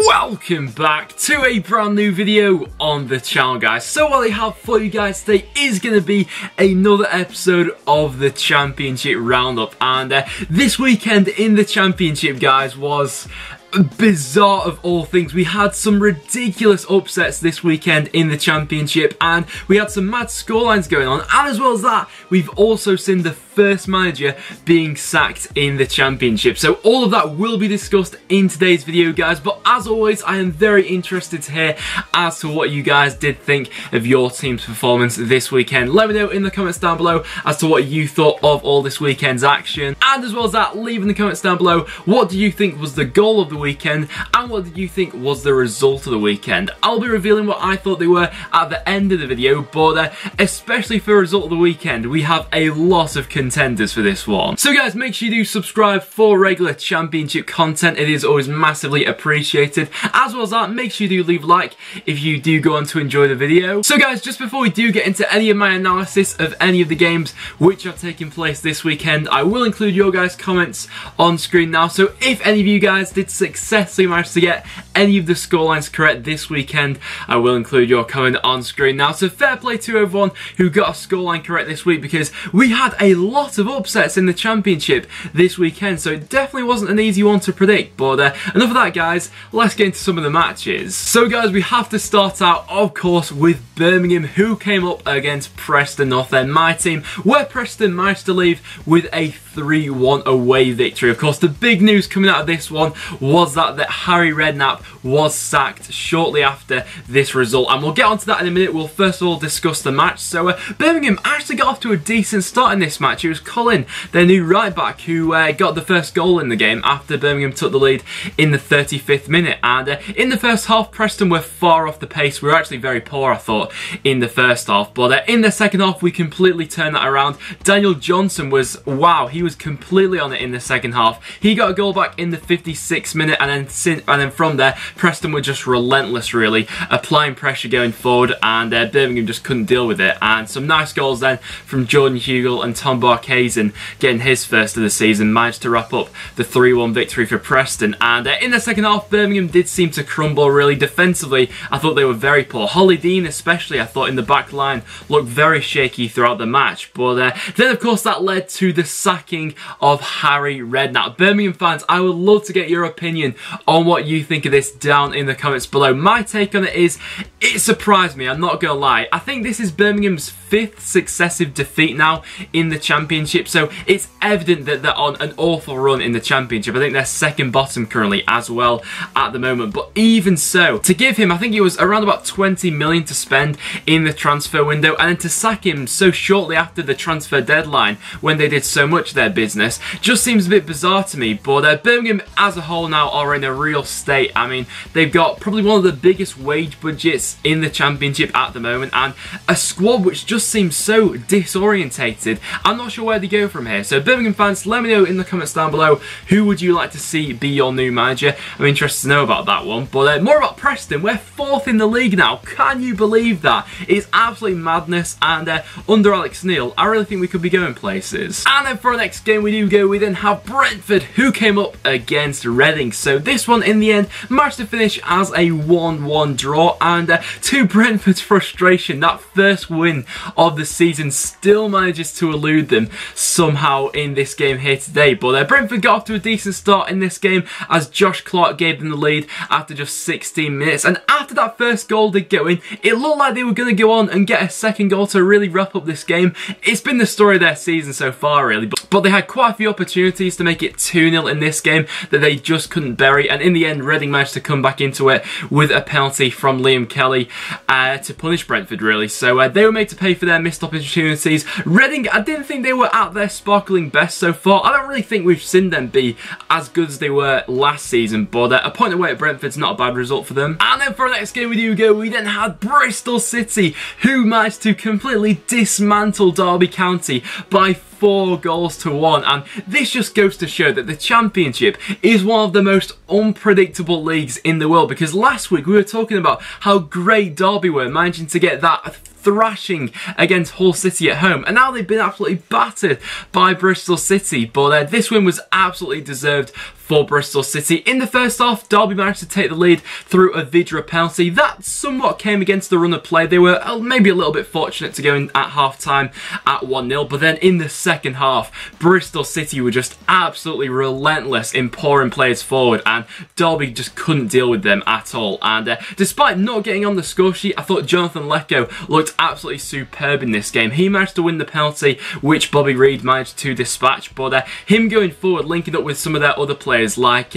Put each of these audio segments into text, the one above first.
Welcome back to a brand new video on the channel, guys. So what I have for you guys today is going to be another episode of the Championship Roundup. And this weekend in the Championship, guys, was bizarre of all things. We had some ridiculous upsets this weekend in the Championship, and we had some mad scorelines going on, and as well as that, we've also seen the first manager being sacked in the Championship. So all of that will be discussed in today's video, guys, but as always, I am very interested to hear as to what you guys did think of your team's performance this weekend. Let me know in the comments down below as to what you thought of all this weekend's action, and as well as that, leave in the comments down below what do you think was the goal of the weekend and what did you think was the result of the weekend. I'll be revealing what I thought they were at the end of the video, but especially for the result of the weekend, we have a lot of contenders for this one. So guys, make sure you do subscribe for regular Championship content. It is always massively appreciated. As well as that, make sure you do leave a like if you do go on to enjoy the video. So guys, just before we do get into any of my analysis of any of the games which are taking place this weekend, I will include your guys' comments on screen now. So if any of you guys did successfully manage to get any of the scorelines correct this weekend, I will include your comment on screen now. So fair play to everyone who got a scoreline correct this week, because we had a lot of upsets in the Championship this weekend, so it definitely wasn't an easy one to predict. But enough of that, guys, let's get into some of the matches. So guys, we have to start out, of course, with Birmingham, who came up against Preston North End, my team, where Preston managed to leave with a 3-1 away victory. Of course, the big news coming out of this one was that Harry Redknapp was sacked shortly after this result, and we'll get onto that in a minute. We'll first of all discuss the match. So Birmingham actually got off to a decent start in this match. It was Colin, their new right back, who got the first goal in the game after Birmingham took the lead in the 35th minute. And in the first half, Preston were far off the pace. We were actually very poor, I thought, in the first half, but in the second half we completely turned that around. Daniel Johnson was, wow, he was completely on it in the second half. He got a goal back in the 56th minute, and then from there, Preston were just relentless, really, applying pressure going forward, and Birmingham just couldn't deal with it. And some nice goals then from Jordan Hugill and Tom Barkhuizen, getting his first of the season, managed to wrap up the 3-1 victory for Preston. And in the second half, Birmingham did seem to crumble, really. Defensively, I thought they were very poor. Holly Dean, especially, I thought in the back line, looked very shaky throughout the match. But then, of course, that led to the sacking of Harry Redknapp. Birmingham fans, I would love to get your opinion on what you think of this down in the comments below. My take on it is, it surprised me, I'm not gonna lie. I think this is Birmingham's 5th successive defeat now in the Championship, so it's evident that they're on an awful run in the Championship. I think they're second bottom currently as well at the moment, but even so, to give him, I think it was around about 20 million to spend in the transfer window, and then to sack him so shortly after the transfer deadline when they did so much of their business, just seems a bit bizarre to me. But Birmingham as a whole now are in a real state. I mean, they've got probably one of the biggest wage budgets in the Championship at the moment, and a squad which just seems so disorientated. I'm not sure where they go from here. So Birmingham fans, let me know in the comments down below, who would you like to see be your new manager? I'm interested to know about that one. But more about Preston. We're 4th in the league now. Can you believe that? It's absolute madness, and under Alex Neil, I really think we could be going places. And then for our next game we then have Brentford, who came up against Reading. So this one in the end managed to finish as a 1-1 draw, and to Brentford's frustration, that first win of the season still manages to elude them somehow in this game here today. But Brentford got off to a decent start in this game as Josh Clark gave them the lead after just 16 minutes, and after that first goal did go in, it looked like they were going to go on and get a second goal to really wrap up this game. It's been the story of their season so far, really, but they had quite a few opportunities to make it 2-0 in this game that they just couldn't bury, and in the end Reading managed to come back into it with a penalty from Liam Kelly to punish Brentford, really. So they were made to pay for their missed opportunities. Reading, I didn't think they were at their sparkling best so far. I don't really think we've seen them be as good as they were last season, but a point away at Brentford's not a bad result for them. And then for our next game we then had Bristol City, who managed to completely dismantle Derby County by 4-1, and this just goes to show that the Championship is one of the most unpredictable leagues in the world, because last week we were talking about how great Derby were, managing to get that thrashing against Hull City at home, and now they've been absolutely battered by Bristol City, but this win was absolutely deserved for Bristol City. In the first half, Derby managed to take the lead through a Vidra penalty. That somewhat came against the run of play. They were maybe a little bit fortunate to go in at half-time at 1-0, but then in the second half, Bristol City were just absolutely relentless in pouring players forward, and Derby just couldn't deal with them at all. And despite not getting on the score sheet, I thought Jonathan Lecco looked absolutely superb in this game. He managed to win the penalty, which Bobby Reid managed to dispatch, but him going forward, linking up with some of their other players like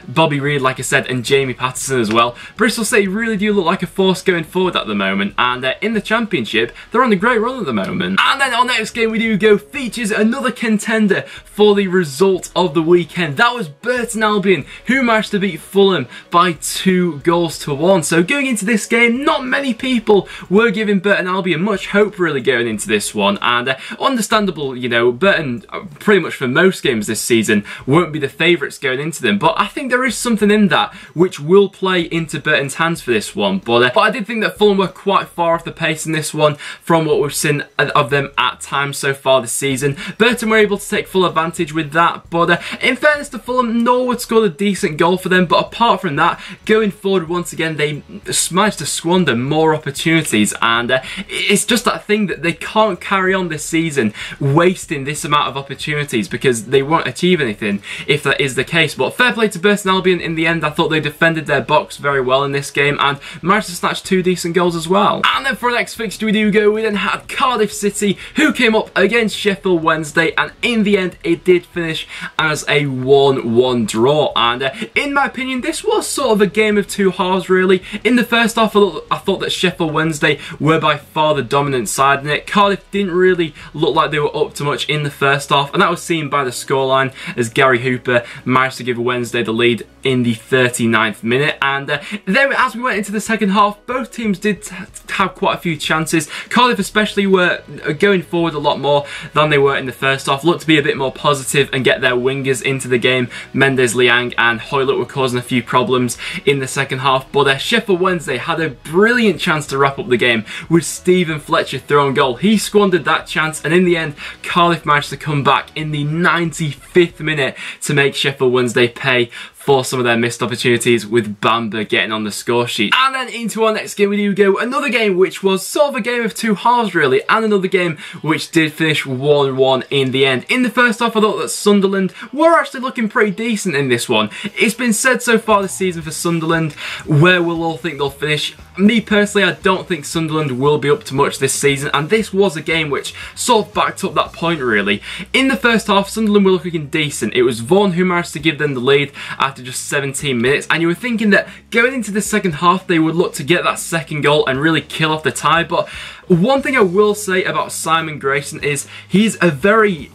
Bobby Reid, like I said, and Jamie Patterson as well. Bristol City really do look like a force going forward at the moment, and in the Championship, they're on a great run at the moment. And then our next game we do go features another contender for the result of the weekend. That was Burton Albion, who managed to beat Fulham by 2-1. So going into this game, not many people were giving Burton Albion much hope really going into this one, and understandable, you know, Burton pretty much for most games this season won't be the favourites going into them, but I think there is something in that which will play into Burton's hands for this one. But I did think that Fulham were quite far off the pace in this one from what we've seen of them at times so far this season. Burton were able to take full advantage with that, but in fairness to Fulham, Norwich scored a decent goal for them, but apart from that, going forward once again, they managed to squander more opportunities, and it's just that thing that they can't carry on this season wasting this amount of opportunities, because they won't achieve anything if that is the case. But fair play to Burton Albion in the end. I thought they defended their box very well in this game and managed to snatch 2 decent goals as well. And then for our next fixture we do go, we then had Cardiff City, who came up against Sheffield Wednesday, and in the end it did finish as a 1-1 draw. And in my opinion, this was sort of a game of two halves really. In the first half, I thought that Sheffield Wednesday were by far the dominant side in it. Cardiff didn't really look like they were up to much in the first half, and that was seen by the scoreline as Gary Hooper managed to give Wednesday the lead in the 39th minute. And then as we went into the second half, both teams did have quite a few chances. Cardiff especially were going forward a lot more than they were in the first half, looked to be a bit more positive and get their wingers into the game. Mendes, Liang and Hoylett were causing a few problems in the second half, but Sheffield Wednesday had a brilliant chance to wrap up the game with Stephen Fletcher throwing goal. He squandered that chance, and in the end Cardiff managed to come back in the 95th minute to make Sheffield Wednesday pay for some of their missed opportunities, with Bamber getting on the score sheet. And then into our next game we do go, another game which was sort of a game of two halves really, and another game which did finish 1-1 in the end. In the first half I thought that Sunderland were actually looking pretty decent in this one. It's been said so far this season for Sunderland, where we'll all think they'll finish. Me personally, I don't think Sunderland will be up to much this season, and this was a game which sort of backed up that point really. In the first half, Sunderland were looking decent. It was Vaughan who managed to give them the lead after just 17 minutes, and you were thinking that going into the second half they would look to get that second goal and really kill off the tie. But one thing I will say about Simon Grayson is he's a very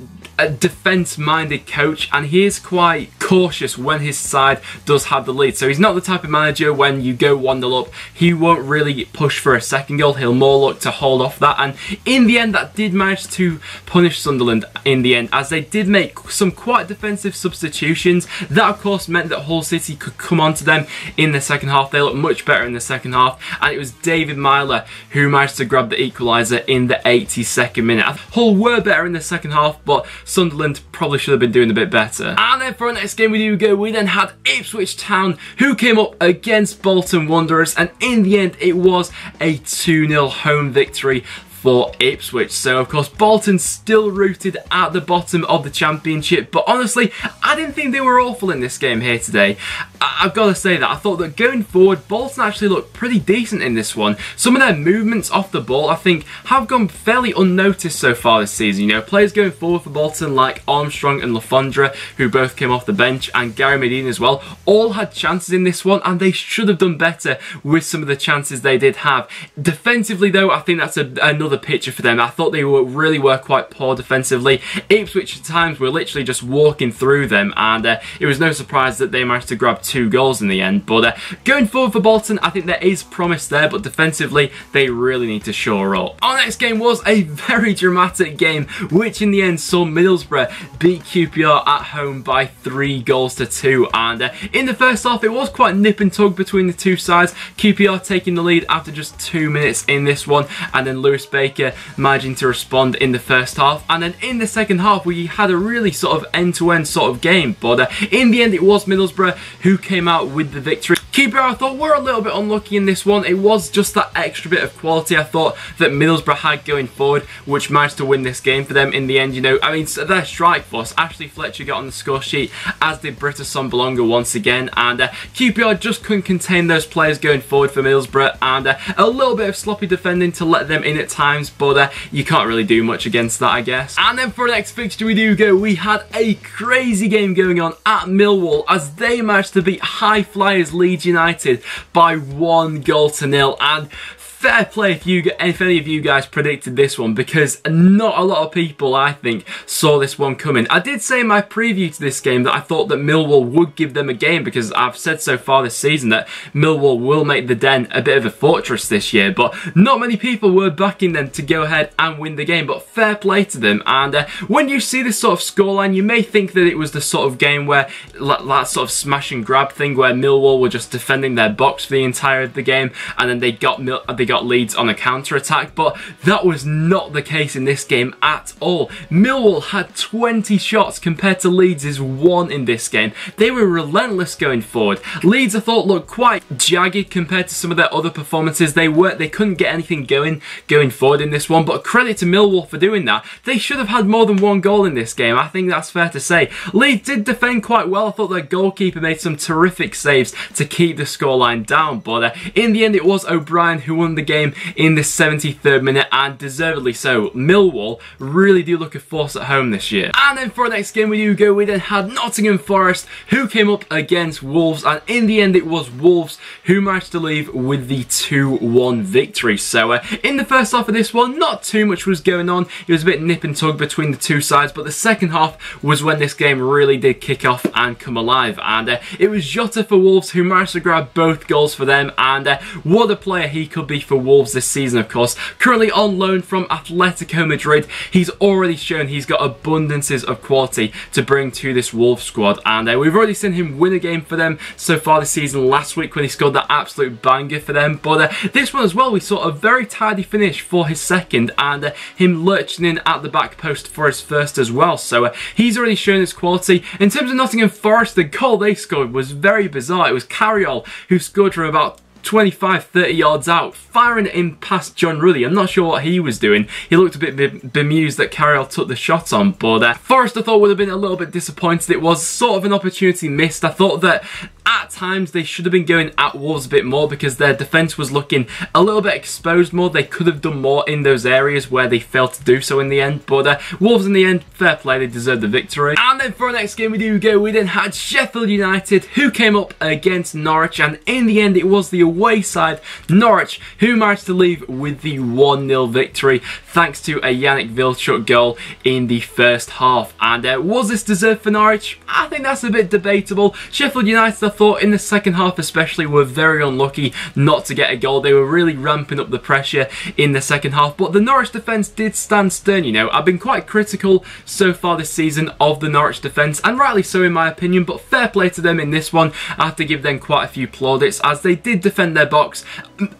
defence-minded coach, and he is quite cautious when his side does have the lead. So he's not the type of manager when you go 1-0 up, he won't really push for a second goal. He'll more look to hold off that, and in the end that did manage to punish Sunderland in the end, as they did make some quite defensive substitutions. That of course meant that Hull City could come onto them in the second half. They looked much better in the second half, and it was David Myler who managed to grab the equaliser in the 82nd minute. Hull were better in the second half, but Sunderland probably should have been doing a bit better. And then for our next game we do go, we then had Ipswich Town, who came up against Bolton Wanderers, and in the end it was a 2-0 home victory for Ipswich. So of course Bolton still rooted at the bottom of the Championship, but honestly I didn't think they were awful in this game here today. I've got to say that I thought that going forward Bolton actually looked pretty decent in this one. Some of their movements off the ball I think have gone fairly unnoticed so far this season. You know, players going forward for Bolton like Armstrong and Lafondra, who both came off the bench, and Gary Medina as well, all had chances in this one, and they should have done better with some of the chances they did have. Defensively though, I think that's another another picture for them. I thought they really were quite poor defensively. Ipswich at times were literally just walking through them, and it was no surprise that they managed to grab 2 goals in the end. But going forward for Bolton, I think there is promise there, but defensively they really need to shore up. Our next game was a very dramatic game, which in the end saw Middlesbrough beat QPR at home by 3 goals to 2, and in the first half it was quite nip and tug between the two sides. QPR taking the lead after just 2 minutes in this one, and then Lewis Baker managing to respond in the first half, and then in the second half we had a really sort of end-to-end sort of game, but in the end it was Middlesbrough who came out with the victory. QPR, I thought, were a little bit unlucky in this one. It was just that extra bit of quality I thought that Middlesbrough had going forward, which managed to win this game for them in the end. You know, I mean, their strike force, Ashley Fletcher got on the score sheet, as did Britta Sonbalonga once again, and QPR just couldn't contain those players going forward for Middlesbrough, and a little bit of sloppy defending to let them in at times, but you can't really do much against that, I guess. And then for the next fixture we had a crazy game going on at Millwall, as they managed to beat high flyers Leeds United by 1 goal to 0, and fair play if any of you guys predicted this one, because not a lot of people, I think, saw this one coming. I did say in my preview to this game that I thought that Millwall would give them a game, because I've said so far this season that Millwall will make the Den a bit of a fortress this year, but not many people were backing them to go ahead and win the game, but fair play to them. And when you see this sort of scoreline, you may think that it was the sort of game where that sort of smash and grab thing where Millwall were just defending their box for the entire of the game, and then they got Leeds on a counter-attack, but that was not the case in this game at all. Millwall had 20 shots compared to Leeds' 1 in this game. They were relentless going forward. Leeds, I thought, looked quite jagged compared to some of their other performances. They couldn't get anything going forward in this one, but credit to Millwall for doing that. They should have had more than 1 goal in this game. I think that's fair to say. Leeds did defend quite well. I thought their goalkeeper made some terrific saves to keep the scoreline down, but in the end it was O'Brien who won the game in the 73rd minute, and deservedly so. Millwall really do look a force at home this year. And then for our next game we then had Nottingham Forest who came up against Wolves, and in the end it was Wolves who managed to leave with the 2-1 victory. So in the first half of this one, not too much was going on. It was a bit nip and tug between the two sides, but the second half was when this game really did kick off and come alive, and it was Jota for Wolves who managed to grab both goals for them, and what a player he could be for Wolves this season, of course. Currently on loan from Atletico Madrid, he's already shown he's got abundances of quality to bring to this Wolves squad, and we've already seen him win a game for them so far this season last week when he scored that absolute banger for them, but this one as well we saw a very tidy finish for his second, and him lurching in at the back post for his first as well, so he's already shown his quality. In terms of Nottingham Forest, the goal they scored was very bizarre. It was Carriol who scored from about 25-30 yards out, firing it in past John Ruddy. I'm not sure what he was doing. He looked a bit bemused that Carriol took the shot on, but Forest I thought would have been a little bit disappointed. It was sort of an opportunity missed. I thought that at times they should have been going at Wolves a bit more, because their defence was looking a little bit exposed more. They could have done more in those areas where they failed to do so in the end, but Wolves in the end, fair play, they deserved the victory. And then for our next game we then had Sheffield United who came up against Norwich, and in the end it was the away side, Norwich, who managed to leave with the 1-0 victory thanks to a Yannick Vilchuk goal in the first half. And was this deserved for Norwich? I think that's a bit debatable. Sheffield United, I thought, in the second half especially, were very unlucky not to get a goal. They were really ramping up the pressure in the second half, but the Norwich defence did stand stern. You know, I've been quite critical so far this season of the Norwich defence, and rightly so in my opinion, but fair play to them in this one. I have to give them quite a few plaudits, as they did defend their box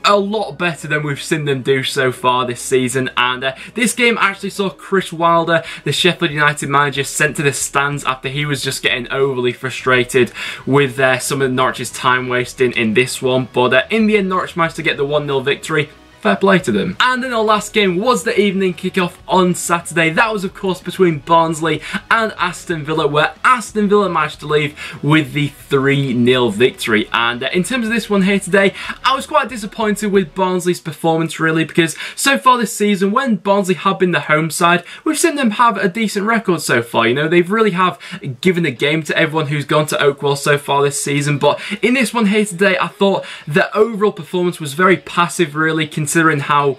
a lot better than we've seen them do so far this season. And this game actually saw Chris Wilder, the Sheffield United manager, sent to the stands after he was just getting overly frustrated with some of Norwich's time wasting in this one. But in the end, Norwich managed to get the 1-0 victory. Fair play to them. And then our last game was the evening kickoff on Saturday. That was, of course, between Barnsley and Aston Villa, where Aston Villa managed to leave with the 3-0 victory. And in terms of this one here today, I was quite disappointed with Barnsley's performance, really, because so far this season, when Barnsley have been the home side, we've seen them have a decent record so far. You know, they've really have given a game to everyone who's gone to Oakwell so far this season. But in this one here today, I thought the overall performance was very passive, really, considering how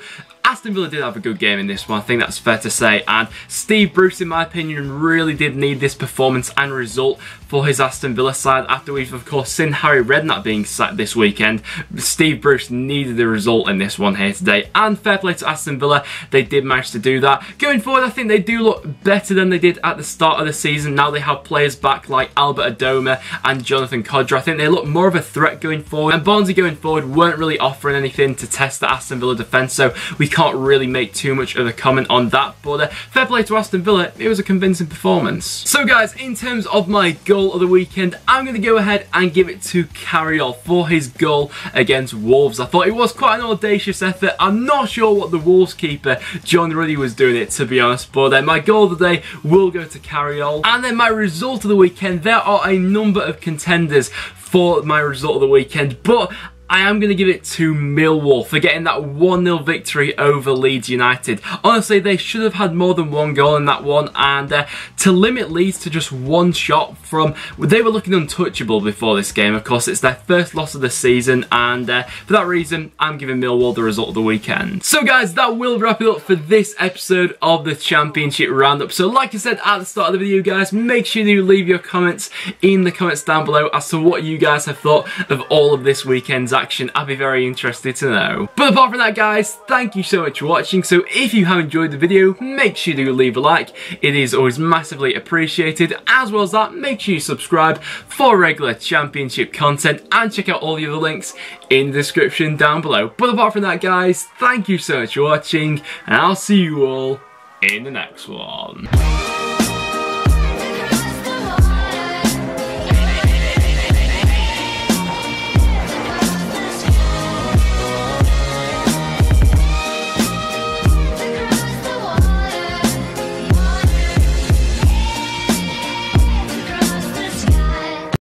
Aston Villa did have a good game in this one, I think that's fair to say, and Steve Bruce, in my opinion, really did need this performance and result for his Aston Villa side. After we've of course seen Harry Redknapp being sacked this weekend, Steve Bruce needed the result in this one here today, and fair play to Aston Villa, they did manage to do that. Going forward, I think they do look better than they did at the start of the season. Now they have players back like Albert Adoma and Jonathan Kodra. I think they look more of a threat going forward, and Barnsley going forward weren't really offering anything to test the Aston Villa defence, so we can't really make too much of a comment on that, but fair play to Aston Villa, it was a convincing performance. So guys, in terms of my goal of the weekend, I'm going to go ahead and give it to Carriol for his goal against Wolves. I thought it was quite an audacious effort. I'm not sure what the Wolves keeper, John Ruddy, was doing it, to be honest, but my goal of the day will go to Carriol. And then my result of the weekend, there are a number of contenders for my result of the weekend, but I am going to give it to Millwall for getting that 1-0 victory over Leeds United. Honestly, they should have had more than one goal in that one, and to limit Leeds to just one shot from... They were looking untouchable before this game, of course. It's their first loss of the season, and for that reason, I'm giving Millwall the result of the weekend. So guys, that will wrap it up for this episode of the Championship Roundup. So like I said at the start of the video, guys, make sure you leave your comments in the comments down below as to what you guys have thought of all of this weekend's action. I'd be very interested to know. But apart from that, guys, thank you so much for watching. So if you have enjoyed the video, make sure you leave a like. It is always massively appreciated. As well as that, make sure you subscribe for regular Championship content and check out all the other links in the description down below. But apart from that, guys, thank you so much for watching, and I'll see you all in the next one.